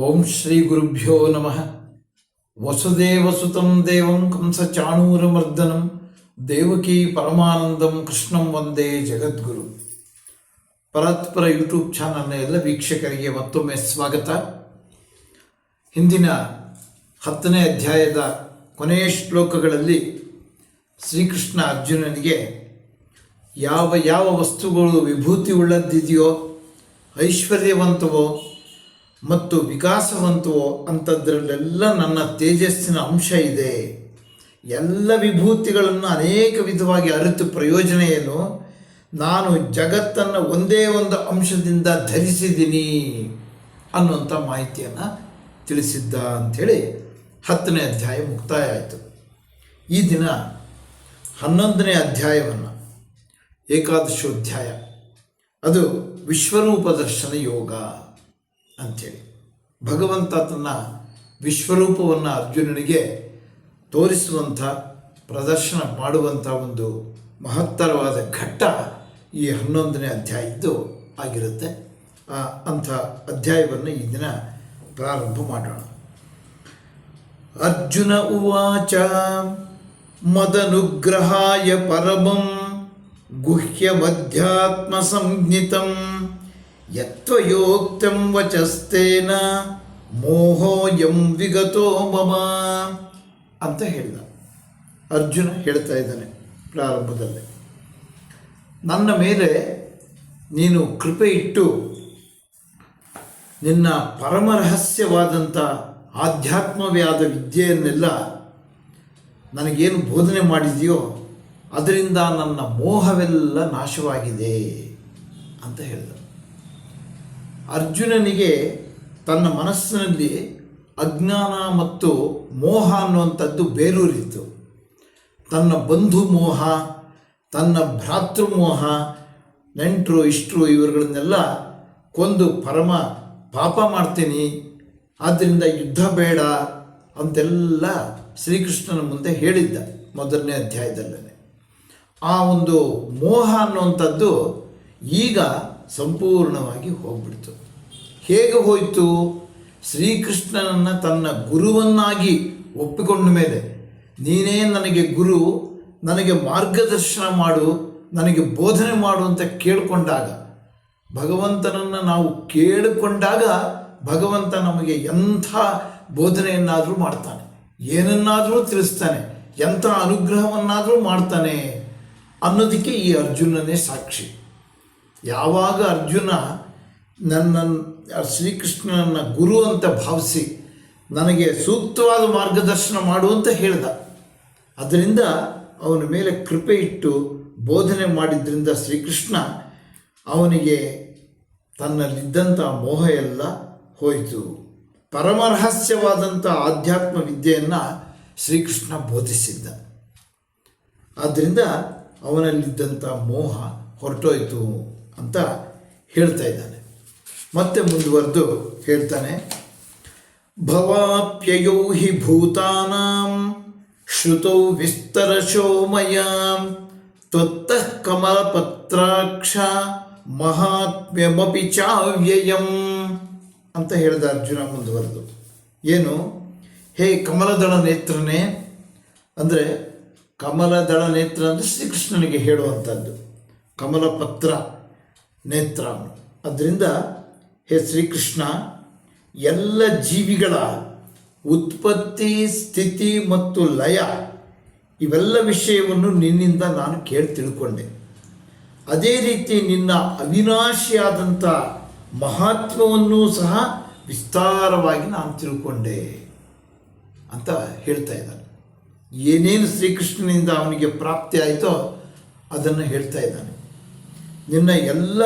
ಓಂ ಶ್ರೀ ಗುರುಭ್ಯೋ ನಮಃ. ವಸುದೇವಸುತಂ ದೇವಂ ಕಂಸಚಾಣೂರಮರ್ದನಂ ದೇವಕೀ ಪರಮಾನಂದಂ ಕೃಷ್ಣಂ ವಂದೇ ಜಗದ್ಗುರು. ಪರತ್ಪರ ಯೂಟ್ಯೂಬ್ ಚಾನಲ್ನ ಎಲ್ಲ ವೀಕ್ಷಕರಿಗೆ ಮತ್ತೊಮ್ಮೆ ಸ್ವಾಗತ. ಹಿಂದಿನ 10ನೇ ಅಧ್ಯಾಯದ ಕೊನೆಯ ಶ್ಲೋಕಗಳಲ್ಲಿ ಶ್ರೀಕೃಷ್ಣ ಅರ್ಜುನನಿಗೆ ಯಾವ ವಸ್ತುಗಳು ವಿಭೂತಿ ಉಳ್ಳದ್ದಿದೆಯೋ, ಐಶ್ವರ್ಯವಂತವೋ ಮತ್ತು ವಿಕಾಸವಂತವೋ ಅಂಥದ್ರಲ್ಲೆಲ್ಲ ನನ್ನ ತೇಜಸ್ಸಿನ ಅಂಶ ಇದೆ. ಎಲ್ಲ ವಿಭೂತಿಗಳನ್ನು ಅನೇಕ ವಿಧವಾಗಿ ಅರಿತು ಪ್ರಯೋಜನ ಏನು, ನಾನು ಜಗತ್ತನ್ನು ಒಂದೇ ಒಂದು ಅಂಶದಿಂದ ಧರಿಸಿದ್ದೀನಿ ಅನ್ನುವಂಥ ಮಾಹಿತಿಯನ್ನು ತಿಳಿಸಿದ್ದ ಅಂಥೇಳಿ 10ನೇ ಅಧ್ಯಾಯ ಮುಕ್ತಾಯ ಆಯಿತು. ಈ ದಿನ 11ನೇ ಅಧ್ಯಾಯವನ್ನು, ಏಕಾದಶೋಧ್ಯಾಯ, ಅದು ವಿಶ್ವರೂಪ ದರ್ಶನ ಯೋಗ ಅಂಥೇಳಿ ಭಗವಂತ ತನ್ನ ವಿಶ್ವರೂಪವನ್ನು ಅರ್ಜುನನಿಗೆ ತೋರಿಸುವಂಥ, ಪ್ರದರ್ಶನ ಮಾಡುವಂಥ ಒಂದು ಮಹತ್ತರವಾದ ಘಟ್ಟ ಈ 11ನೇ ಅಧ್ಯಾಯದ್ದು ಆಗಿರುತ್ತೆ. ಅಂಥ ಅಧ್ಯಾಯವನ್ನು ಈ ದಿನ ಪ್ರಾರಂಭ ಮಾಡೋಣ. ಅರ್ಜುನ ಉವಾಚ ಮದನುಗ್ರಹಾಯ ಪರಮಂ ಗುಹ್ಯಮಧ್ಯಾತ್ಮ ಸಂಜ್ಞಿತಂ ಯತ್ವಯೋಕ್ತಂ ವಚಸ್ತೇನ ಮೋಹೋಯಂ ವಿಗತೋ ಮಮ ಅಂತ ಹೇಳಿದ. ಅರ್ಜುನ ಹೇಳ್ತಾ ಇದ್ದಾನೆ ಪ್ರಾರಂಭದಲ್ಲಿ, ನನ್ನ ಮೇಲೆ ನೀನು ಕೃಪೆ ಇಟ್ಟು ನಿನ್ನ ಪರಮರಹಸ್ಯವಾದಂಥ ಆಧ್ಯಾತ್ಮವಾದ ವಿದ್ಯೆಯನ್ನೆಲ್ಲ ನನಗೇನು ಬೋಧನೆ ಮಾಡಿದೆಯೋ ಅದರಿಂದ ನನ್ನ ಮೋಹವೆಲ್ಲ ನಾಶವಾಗಿದೆ ಅಂತ ಹೇಳಿದ. ಅರ್ಜುನನಿಗೆ ತನ್ನ ಮನಸ್ಸಿನಲ್ಲಿ ಅಜ್ಞಾನ ಮತ್ತು ಮೋಹ ಅನ್ನುವಂಥದ್ದು ಬೇರೂರಿತ್ತು. ತನ್ನ ಬಂಧು ಮೋಹ, ತನ್ನ ಭ್ರಾತೃ ಮೋಹ, ನೆಂಟರು ಇಷ್ಟರು ಇವರುಗಳನ್ನೆಲ್ಲ ಕೊಂದು ಪರಮ ಪಾಪ ಮಾಡ್ತೀನಿ, ಆದ್ದರಿಂದ ಯುದ್ಧ ಬೇಡ ಅಂತೆಲ್ಲ ಶ್ರೀಕೃಷ್ಣನ ಮುಂದೆ ಹೇಳಿದ್ದ 1ನೇ ಅಧ್ಯಾಯದಲ್ಲೇ. ಆ ಒಂದು ಮೋಹ ಅನ್ನುವಂಥದ್ದು ಈಗ ಸಂಪೂರ್ಣವಾಗಿ ಹೋಗ್ಬಿಡ್ತು. ಹೇಗೆ ಹೋಯಿತು? ಶ್ರೀಕೃಷ್ಣನನ್ನು ತನ್ನ ಗುರುವನ್ನಾಗಿ ಒಪ್ಪಿಕೊಂಡ ಮೇಲೆ, ನೀನೇ ನನಗೆ ಗುರು, ನನಗೆ ಮಾರ್ಗದರ್ಶನ ಮಾಡು, ನನಗೆ ಬೋಧನೆ ಮಾಡು ಅಂತ ಕೇಳಿಕೊಂಡಾಗ, ಭಗವಂತನನ್ನು ನಾವು ಕೇಳಿಕೊಂಡಾಗ ಭಗವಂತ ನಮಗೆ ಎಂಥ ಬೋಧನೆಯನ್ನಾದರೂ ಮಾಡ್ತಾನೆ, ಏನನ್ನಾದರೂ ತಿಳಿಸ್ತಾನೆ, ಎಂಥ ಅನುಗ್ರಹವನ್ನಾದರೂ ಮಾಡ್ತಾನೆ ಅನ್ನೋದಕ್ಕೆ ಈ ಅರ್ಜುನನೇ ಸಾಕ್ಷಿ. ಯಾವಾಗ ಅರ್ಜುನ ಶ್ರೀಕೃಷ್ಣನನ್ನ ಗುರು ಅಂತ ಭಾವಿಸಿ ನನಗೆ ಸೂಕ್ತವಾದ ಮಾರ್ಗದರ್ಶನ ಮಾಡುವಂತ ಹೇಳ್ದ, ಅದರಿಂದ ಅವನ ಮೇಲೆ ಕೃಪೆ ಇಟ್ಟು ಬೋಧನೆ ಮಾಡಿದ್ರಿಂದ ಶ್ರೀಕೃಷ್ಣ ಅವನಿಗೆ ತನ್ನಲ್ಲಿದ್ದಂಥ ಮೋಹ ಎಲ್ಲ ಹೋಯಿತು. ಪರಮರಹಸ್ಯವಾದಂಥ ಆಧ್ಯಾತ್ಮ ವಿದ್ಯೆಯನ್ನು ಶ್ರೀಕೃಷ್ಣ ಬೋಧಿಸಿದ್ದ, ಆದ್ದರಿಂದ ಅವನಲ್ಲಿದ್ದಂಥ ಮೋಹ ಹೊರಟೋಯ್ತು ಅಂತ ಹೇಳ್ತಾ ಇದ್ದಾನೆ. ಮತ್ತೆ ಮುಂದುವರೆದು ಹೇಳ್ತಾನೆ, ಭವಾಪ್ಯಯೋ ಹಿ ಭೂತಾನಾಂ ಶ್ರುತೌ ವಿಸ್ತರಶೋ ಮಯಾ ತ್ವತ್ತಃ ಕಮಲಪತ್ರಾಕ್ಷ ಮಹಾತ್ಮ್ಯಮಪಿ ಚಾವ್ಯಯಂ ಅಂತ ಹೇಳಿದ ಅರ್ಜುನ ಮುಂದುವರೆದು. ಏನು? ಹೇ ಕಮಲದಳ ನೇತ್ರನೇ, ಅಂದರೆ ಕಮಲದಳ ನೇತ್ರ ಅಂದರೆ ಶ್ರೀಕೃಷ್ಣನಿಗೆ ಹೇಳುವಂಥದ್ದು, ಕಮಲಪತ್ರ ನೇತ್ರ. ಅದರಿಂದ ಹೇ ಶ್ರೀಕೃಷ್ಣ, ಎಲ್ಲ ಜೀವಿಗಳ ಉತ್ಪತ್ತಿ, ಸ್ಥಿತಿ ಮತ್ತು ಲಯ ಇವೆಲ್ಲ ವಿಷಯವನ್ನು ನಿನ್ನಿಂದ ನಾನು ಕೇಳಿ ತಿಳ್ಕೊಂಡೆ. ಅದೇ ರೀತಿ ನಿನ್ನ ಅವಿನಾಶಿಯಾದಂಥ ಮಹಾತ್ಮವನ್ನು ಸಹ ವಿಸ್ತಾರವಾಗಿ ನಾನು ತಿಳ್ಕೊಂಡೆ ಅಂತ ಹೇಳ್ತಾ ಇದ್ದಾನೆ. ಏನೇನು ಶ್ರೀಕೃಷ್ಣನಿಂದ ಅವನಿಗೆ ಪ್ರಾಪ್ತಿ ಆಯಿತೋ ಅದನ್ನು ಹೇಳ್ತಾ ಇದ್ದಾನೆ. ನಿನ್ನ ಎಲ್ಲ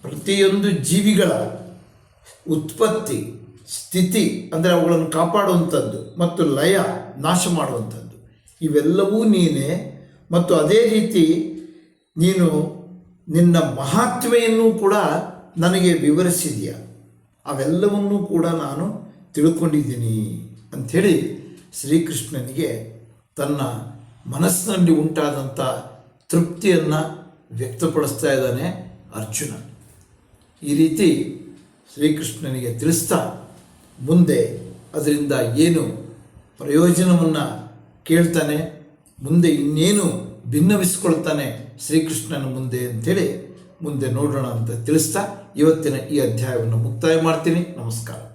ಪ್ರತಿಯೊಂದು ಜೀವಿಗಳ ಉತ್ಪತ್ತಿ, ಸ್ಥಿತಿ ಅಂದರೆ ಅವುಗಳನ್ನು ಕಾಪಾಡುವಂಥದ್ದು, ಮತ್ತು ಲಯ, ನಾಶ ಮಾಡುವಂಥದ್ದು ಇವೆಲ್ಲವೂ ನೀನೇ. ಮತ್ತು ಅದೇ ರೀತಿ ನೀನು ನಿನ್ನ ಮಹಾತ್ಮೆಯನ್ನು ಕೂಡ ನನಗೆ ವಿವರಿಸಿದೆಯಾ, ಅವೆಲ್ಲವನ್ನೂ ಕೂಡ ನಾನು ತಿಳ್ಕೊಂಡಿದ್ದೀನಿ ಅಂಥೇಳಿ ಶ್ರೀಕೃಷ್ಣನಿಗೆ ತನ್ನ ಮನಸ್ಸಿನಲ್ಲಿ ಉಂಟಾದಂಥ ತೃಪ್ತಿಯನ್ನು ವ್ಯಕ್ತಪಡಿಸ್ತಾ ಇದ್ದಾನೆ ಅರ್ಜುನ. ಈ ರೀತಿ ಶ್ರೀಕೃಷ್ಣನಿಗೆ ತಿಳಿಸ್ತಾ ಮುಂದೆ ಅದರಿಂದ ಏನು ಪ್ರಯೋಜನವನ್ನು ಕೇಳ್ತಾನೆ, ಮುಂದೆ ಇನ್ನೇನು ಭಿನ್ನವಿಸ್ಕೊಳ್ತಾನೆ ಶ್ರೀಕೃಷ್ಣನ ಮುಂದೆ ಅಂಥೇಳಿ ಮುಂದೆ ನೋಡೋಣ ಅಂತ ತಿಳಿಸ್ತಾ ಇವತ್ತಿನ ಈ ಅಧ್ಯಾಯವನ್ನು ಮುಕ್ತಾಯ ಮಾಡ್ತೀನಿ. ನಮಸ್ಕಾರ.